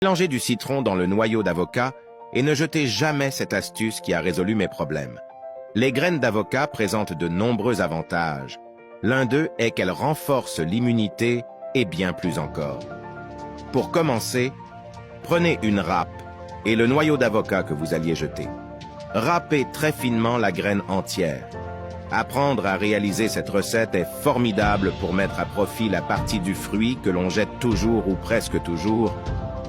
Mélangez du citron dans le noyau d'avocat et ne jetez jamais cette astuce qui a résolu mes problèmes. Les graines d'avocat présentent de nombreux avantages. L'un d'eux est qu'elles renforcent l'immunité et bien plus encore. Pour commencer, prenez une râpe et le noyau d'avocat que vous alliez jeter. Râpez très finement la graine entière. Apprendre à réaliser cette recette est formidable pour mettre à profit la partie du fruit que l'on jette toujours ou presque toujours,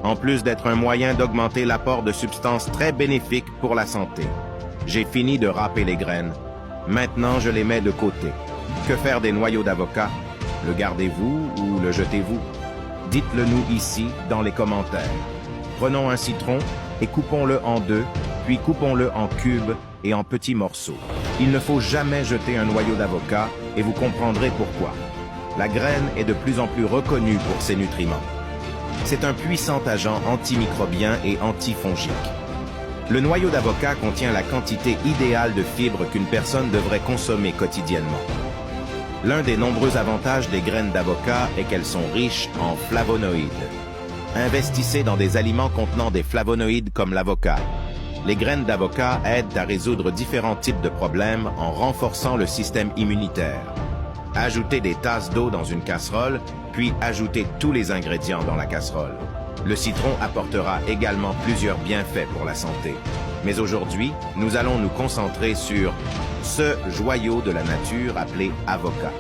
en plus d'être un moyen d'augmenter l'apport de substances très bénéfiques pour la santé. J'ai fini de râper les graines. Maintenant, je les mets de côté. Que faire des noyaux d'avocat? Le gardez-vous ou le jetez-vous? Dites-le nous ici dans les commentaires. Prenons un citron et coupons-le en deux, puis coupons-le en cubes et en petits morceaux. Il ne faut jamais jeter un noyau d'avocat et vous comprendrez pourquoi. La graine est de plus en plus reconnue pour ses nutriments. C'est un puissant agent antimicrobien et antifongique. Le noyau d'avocat contient la quantité idéale de fibres qu'une personne devrait consommer quotidiennement. L'un des nombreux avantages des graines d'avocat est qu'elles sont riches en flavonoïdes. Investissez dans des aliments contenant des flavonoïdes comme l'avocat. Les graines d'avocat aident à résoudre différents types de problèmes en renforçant le système immunitaire. Ajoutez des tasses d'eau dans une casserole, puis ajoutez tous les ingrédients dans la casserole. Le citron apportera également plusieurs bienfaits pour la santé. Mais aujourd'hui, nous allons nous concentrer sur ce joyau de la nature appelé avocat.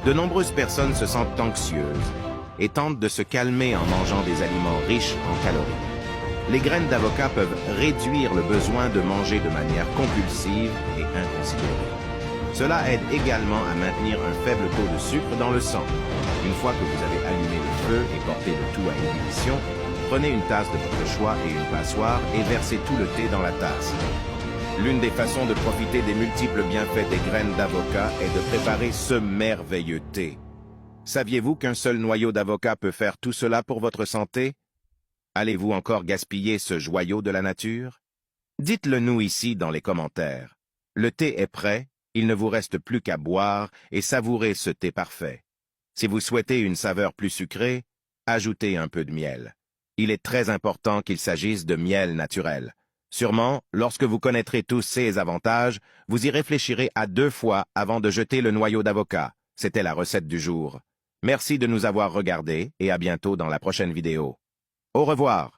De nombreuses personnes se sentent anxieuses et tentent de se calmer en mangeant des aliments riches en calories. Les graines d'avocat peuvent réduire le besoin de manger de manière compulsive et inconsidérée. Cela aide également à maintenir un faible taux de sucre dans le sang. Une fois que vous avez allumé le feu et porté le tout à ébullition, prenez une tasse de votre choix et une passoire et versez tout le thé dans la tasse. L'une des façons de profiter des multiples bienfaits des graines d'avocat est de préparer ce merveilleux thé. Saviez-vous qu'un seul noyau d'avocat peut faire tout cela pour votre santé? Allez-vous encore gaspiller ce joyau de la nature? Dites-le nous ici dans les commentaires. Le thé est prêt, il ne vous reste plus qu'à boire et savourer ce thé parfait. Si vous souhaitez une saveur plus sucrée, ajoutez un peu de miel. Il est très important qu'il s'agisse de miel naturel. Sûrement, lorsque vous connaîtrez tous ces avantages, vous y réfléchirez à 2 fois avant de jeter le noyau d'avocat. C'était la recette du jour. Merci de nous avoir regardés et à bientôt dans la prochaine vidéo. Au revoir.